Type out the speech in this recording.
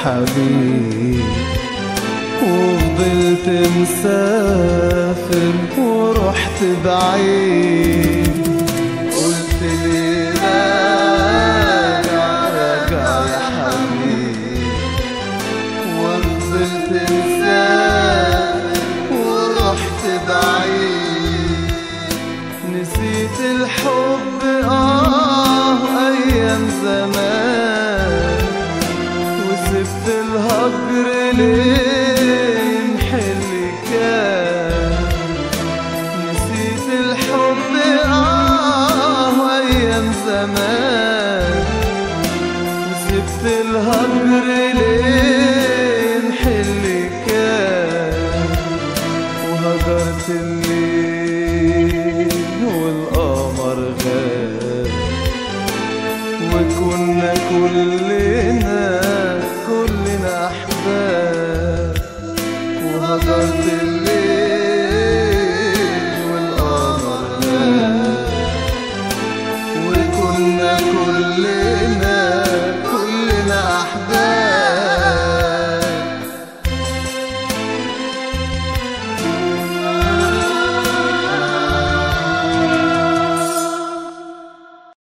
حبيبي، وفضلت مسافر ورحت بعيد. قلت لي راجع راجع يا حبيبي، وفضلت مسافر ورحت بعيد. نسيت الحب أيام زمان، وسبت الهجر ليه يمحل كان. نسيت الحب أيام زمان، وسبت الهجر ليه يمحل كان. وهجرت الليل والقمر غاب، وكنا كلنا أحباب. وهجرت الليل